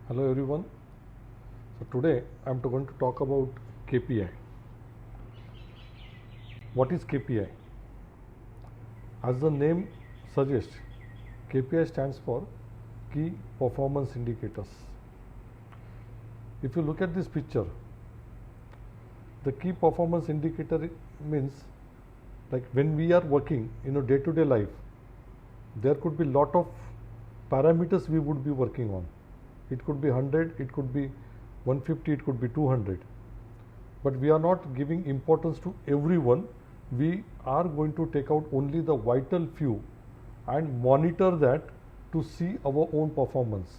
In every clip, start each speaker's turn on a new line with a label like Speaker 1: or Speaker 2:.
Speaker 1: Hello everyone. So today I am going to talk about KPI. What is KPI? As the name suggests, KPI stands for Key Performance Indicators. If you look at this picture, the key performance indicator means like when we are working in a day-to-day life, there could be lot of parameters we would be working on. It could be 100, it could be 150, it could be 200. But we are not giving importance to everyone. We are going to take out only the vital few and monitor that to see our own performance.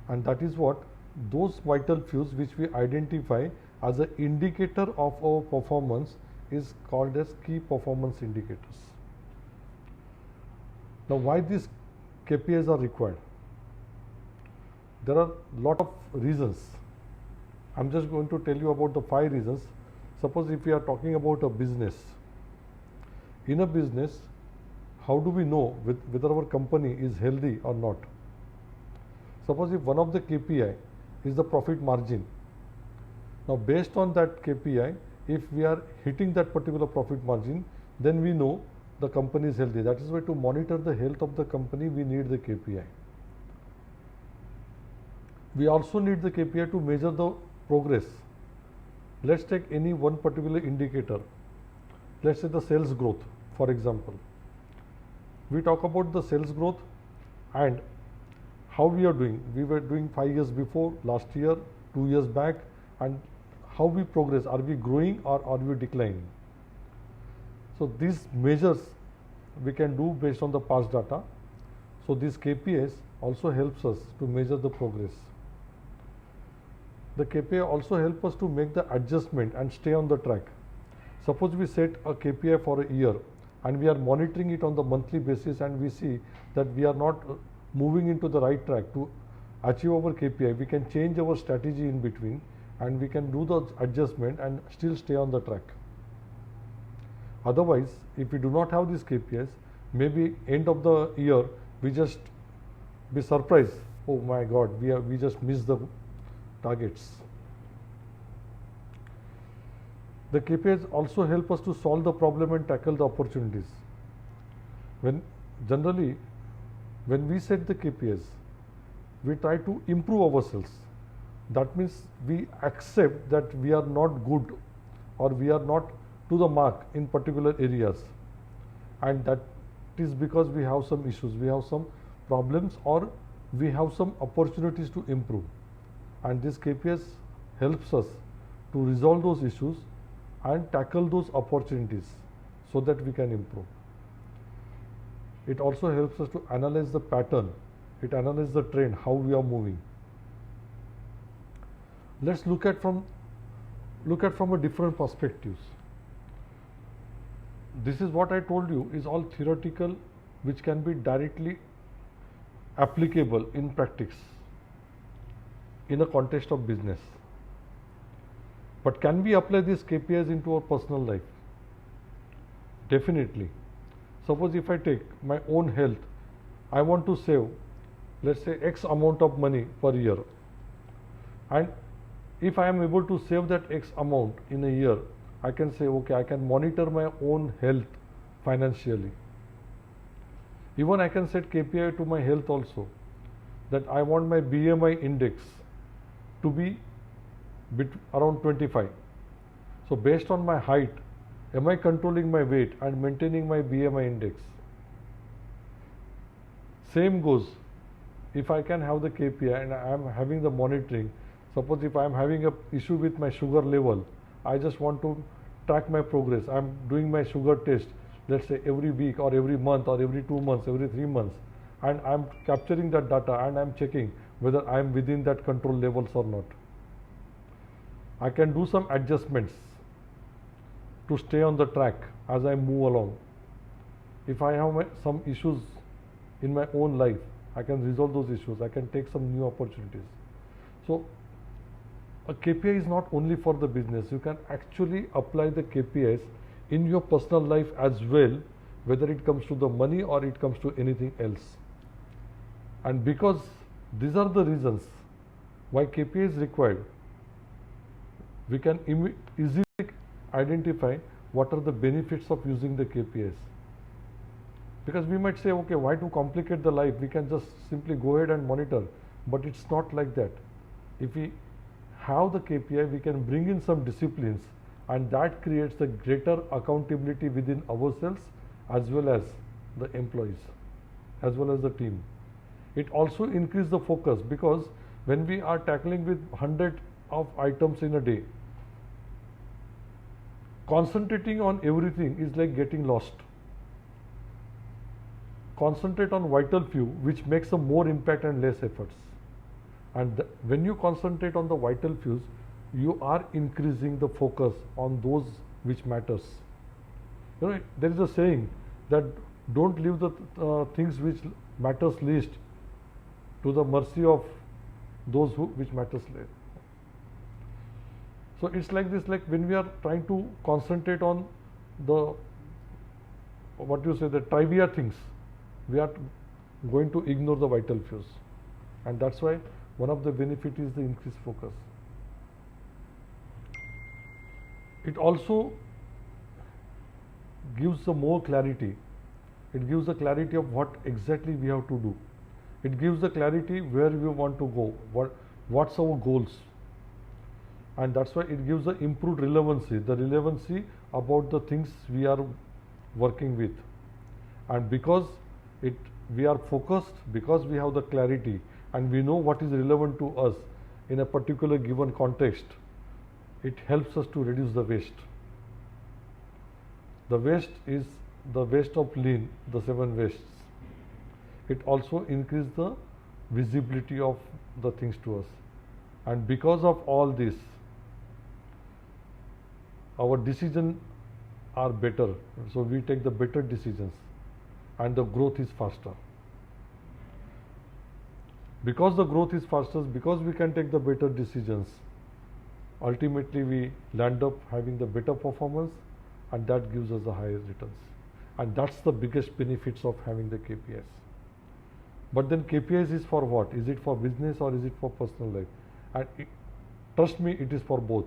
Speaker 1: And that is what those vital fews which we identify as an indicator of our performance is called as key performance indicators. Now, why these KPIs are required? There are lot of reasons. I'm just going to tell you about the 5 reasons. Suppose if we are talking about a business. In a business, how do we know whether our company is healthy or not? Suppose if one of the KPI is the profit margin. Now, based on that KPI, if we are hitting that particular profit margin, then we know the company is healthy. That is why to monitor the health of the company, we need the KPI. We also need the KPI to measure the progress. Let's take any one particular indicator. Let's say the sales growth, for example. We talk about the sales growth and how we are doing. We were doing 5 years before, last year, 2 years back, and how we progress. Are we growing or are we declining? So these measures we can do based on the past data. So these KPIs also helps us to measure the progress. The KPI also help us to make the adjustment and stay on the track. Suppose we set a KPI for a year and we are monitoring it on the monthly basis and we see that we are not moving into the right track to achieve our KPI. We can change our strategy in between and we can do the adjustment and still stay on the track. Otherwise, if we do not have these KPIs, maybe end of the year we just be surprised. Oh my God, we just missed the targets. The KPIs also help us to solve the problem and tackle the opportunities. Generally, when we set the KPIs, we try to improve ourselves. That means we accept that we are not good or we are not to the mark in particular areas, and that is because we have some issues, we have some problems, or we have some opportunities to improve. And this KPIs helps us to resolve those issues and tackle those opportunities so that we can improve. It also helps us to analyze the pattern, it analyzes the trend, how we are moving. Let's look at from a different perspectives. This is what I told you is all theoretical, which can be directly applicable in practice in a context of business. But can we apply these KPIs into our personal life? Definitely. Suppose if I take my own health, I want to save, let's say X amount of money per year. And if I am able to save that X amount in a year, I can say, okay, I can monitor my own health financially. Even I can set KPI to my health also, that I want my BMI index to be around 25. So based on my height, am I controlling my weight and maintaining my BMI index? Same goes, if I can have the KPI and I am having the monitoring. Suppose if I am having an issue with my sugar level, I just want to track my progress. I am doing my sugar test, let's say every week or every month or every 2 months, every 3 months, and I am capturing that data and I am checking whether I am within that control levels or not. I can do some adjustments to stay on the track as I move along. If I have some issues in my own life, I can resolve those issues. I can take some new opportunities. So a KPI is not only for the business. You can actually apply the KPIs in your personal life as well, whether it comes to the money or it comes to anything else. And because these are the reasons Why KPI is required? We can easily identify what are the benefits of using the KPIs. Because we might say, okay, why to complicate the life? We can just simply go ahead and monitor. But it's not like that. If we have the KPI, we can bring in some disciplines, and that creates a greater accountability within ourselves as well as the employees, as well as the team. It also increases the focus, because when we are tackling with 100 of items in a day, concentrating on everything is like getting lost. Concentrate on vital few, which makes a more impact and less efforts. And when you concentrate on the vital fews, you are increasing the focus on those which matters. You know, there is a saying that don't leave the things which matters least to the mercy of those which matters less. So it's like this, like when we are trying to concentrate on the, what you say, the trivia things, we are going to ignore the vital fews. And that's why one of the benefit is the increased focus. It also gives the more clarity. It gives the clarity of what exactly we have to do. It gives the clarity where we want to go, what's our goals. And that's why it gives the improved relevancy, the relevancy about the things we are working with. And because we are focused, because we have the clarity, and we know what is relevant to us in a particular given context, it helps us to reduce the waste. The waste is the waste of lean, the 7 wastes. It also increases the visibility of the things to us. And because of all this, our decisions are better. So we take the better decisions, and the growth is faster. Because the growth is faster, because we can take the better decisions, ultimately we land up having the better performance, and that gives us the higher returns. And that's the biggest benefits of having the KPIs. But then KPIs is for what? Is it for business or is it for personal life? And trust me, it is for both.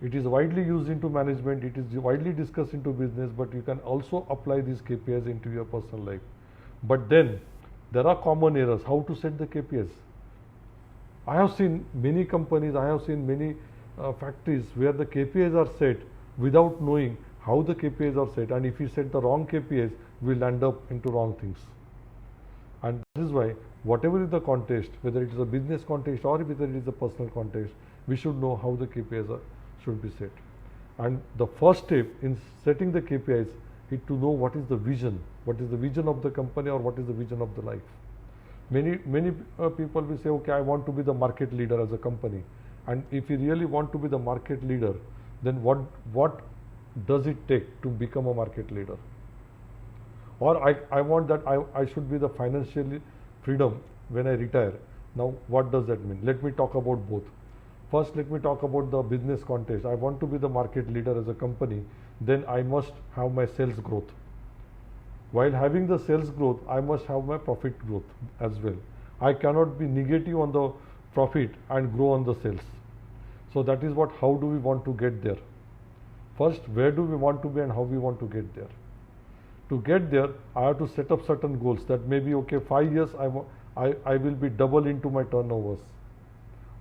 Speaker 1: It is widely used into management, it is widely discussed into business, but you can also apply these KPIs into your personal life. But then there are common errors. How to set the KPIs? I have seen many companies, I have seen many factories where the KPIs are set without knowing how the KPIs are set, and if you set the wrong KPIs, we'll end up into wrong things. And this is why whatever is the context, whether it is a business context or whether it is a personal context, we should know how the KPIs should be set. And the first step in setting the KPIs is to know what is the vision of the company, or what is the vision of the life. Many people will say, okay, I want to be the market leader as a company. And if you really want to be the market leader, then what does it take to become a market leader? Or I want that I should be the financially freedom when I retire. Now what does that mean? Let me talk about both. First, let me talk about the business context. I want to be the market leader as a company, then I must have my sales growth. While having the sales growth, I must have my profit growth as well. I cannot be negative on the profit and grow on the sales. So that is how do we want to get there? First, where do we want to be and how we want to get there? To get there, I have to set up certain goals that maybe, okay, 5 years I will be double into my turnovers.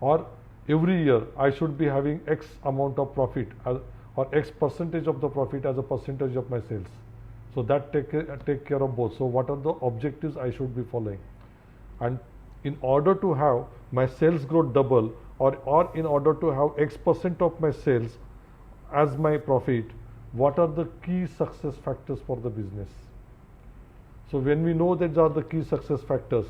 Speaker 1: Or every year I should be having X amount of profit, or X percentage of the profit as a percentage of my sales. So that take care of both. So what are the objectives I should be following? And in order to have my sales growth double, or in order to have X percent of my sales as my profit, what are the key success factors for the business? So when we know that are the key success factors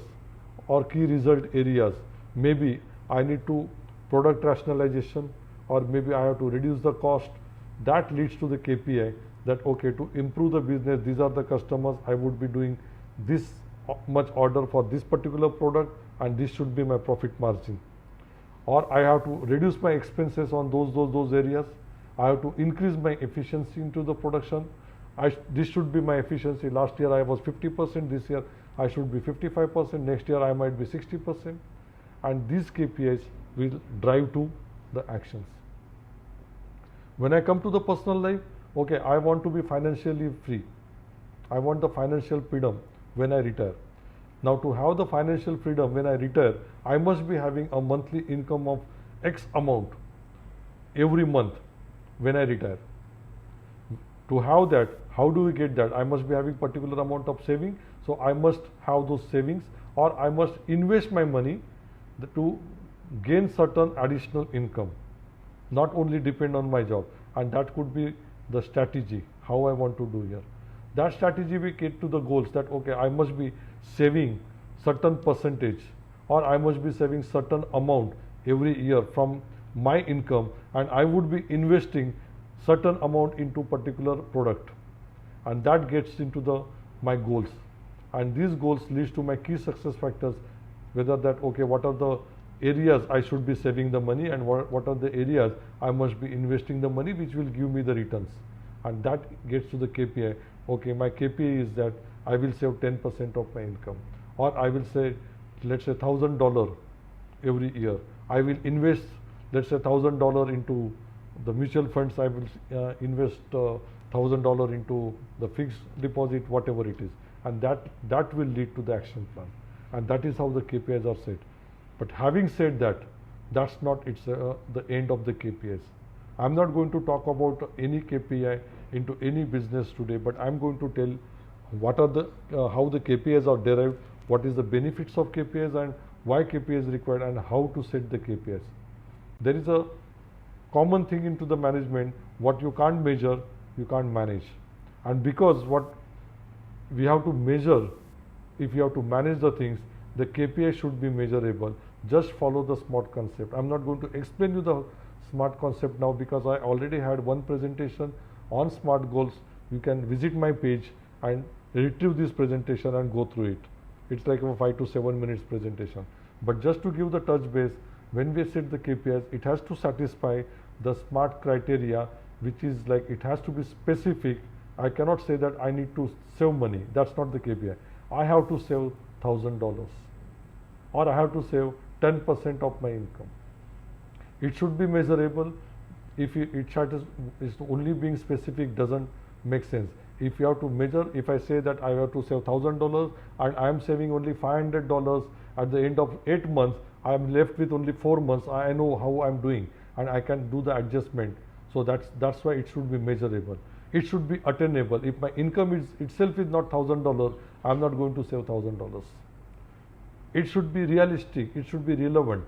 Speaker 1: or key result areas, maybe I need to product rationalization, or maybe I have to reduce the cost. That leads to the KPI that, okay, to improve the business, these are the customers, I would be doing this much order for this particular product, and this should be my profit margin. Or I have to reduce my expenses on those areas. I have to increase my efficiency into the production. This should be my efficiency. Last year I was 50%, this year I should be 55%, next year I might be 60%. and these KPIs will drive to the actions. When I come to the personal life, okay, I want to be financially free. I want the financial freedom when I retire. Now, to have the financial freedom when I retire, I must be having a monthly income of X amount every month when I retire. To have that, how do we get that? I must be having particular amount of saving, so I must have those savings, or I must invest my money to gain certain additional income, not only depend on my job. And that could be the strategy, how I want to do here. That strategy we get to the goals that, okay, I must be saving certain percentage, or I must be saving certain amount every year from my income, and I would be investing certain amount into particular product, and that gets into the my goals. And these goals leads to my key success factors, whether that, okay, what are the areas I should be saving the money, and what are the areas I must be investing the money which will give me the returns. And that gets to the KPI. Okay, my KPI is that I will save 10% of my income, or I will say, let's say $1,000 every year. I will invest, let's say $1,000 into the mutual funds. I will invest $1,000 into the fixed deposit, whatever it is, and that will lead to the action plan. And that is how the KPIs are set. But having said that, that's not the end of the KPIs. I'm not going to talk about any KPI into any business today, but I'm going to tell what are the how the KPIs are derived, what is the benefits of KPIs, and why KPI is required, and how to set the KPIs. There is a common thing into the management: what you can't measure, you can't manage. And because what we have to measure, if you have to manage the things, the KPI should be measurable. Just follow the SMART concept. I'm not going to explain you the SMART concept now, because I already had one presentation on SMART goals. You can visit my page and retrieve this presentation and go through it. It's like a 5 to 7 minutes presentation. But just to give the touch base, when we set the KPIs, it has to satisfy the SMART criteria, which is like it has to be specific. I cannot say that I need to save money. That's not the KPI. I have to save $1,000, or I have to save 10% of my income. It should be measurable. If it is only being specific, doesn't make sense. If you have to measure, if I say that I have to save $1,000 and I am saving only $500 at the end of 8 months, I am left with only 4 months. I know how I am doing, and I can do the adjustment. So that's why it should be measurable. It should be attainable. If my income itself is not $1,000, I am not going to save $1,000. It should be realistic. It should be relevant.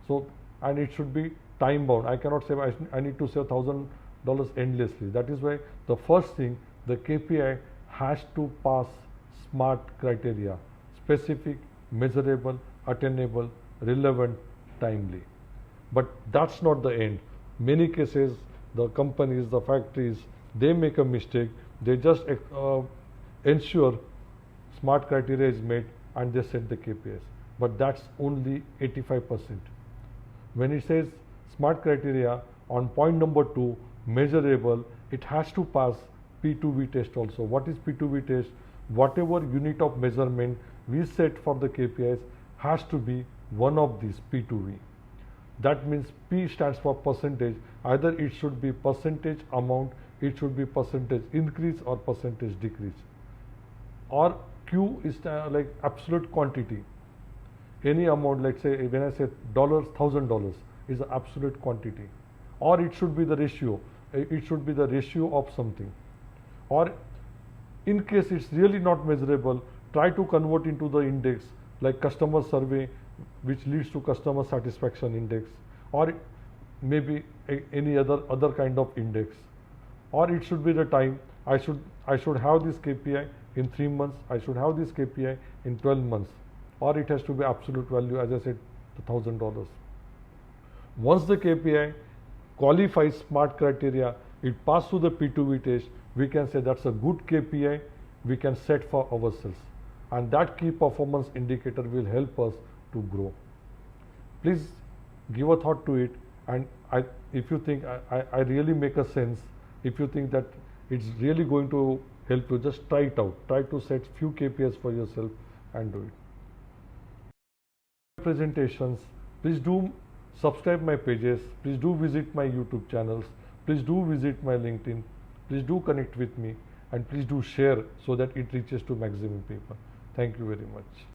Speaker 1: So, and it should be time bound. I cannot say I need to save $1,000 endlessly. That is why the first thing, the KPI has to pass SMART criteria: specific, measurable, attainable, relevant, timely. But that's not the end. Many cases, the companies, the factories, they make a mistake. They just ensure SMART criteria is met and they set the KPIs. But that's only 85%. When it says SMART criteria, on point number 2, measurable, it has to pass P2V test also. What is P2V test? Whatever unit of measurement we set for the KPIs has to be one of these P2V. That means P stands for percentage. Either it should be percentage amount, it should be percentage increase or percentage decrease. Or Q is like absolute quantity. Any amount, like say when I say $1,000 is the absolute quantity. Or it should be the ratio. It should be the ratio of something. Or in case it's really not measurable, try to convert into the index, like customer survey, which leads to customer satisfaction index, or maybe any other kind of index. Or it should be the time. I should have this KPI in 3 months. I should have this KPI in 12 months. Or it has to be absolute value, as I said, $1,000. Once the KPI qualifies SMART criteria, it passes through the P2V test, we can say that's a good KPI we can set for ourselves. And that key performance indicator will help us to grow. Please give a thought to it, and if you think I really make a sense, if you think that it's really going to help you, just try it out. Try to set few KPIs for yourself and do it. presentations, please do subscribe my pages, please do visit my YouTube channels, please do visit my LinkedIn, please do connect with me, and please do share so that it reaches to maximum people. Thank you very much.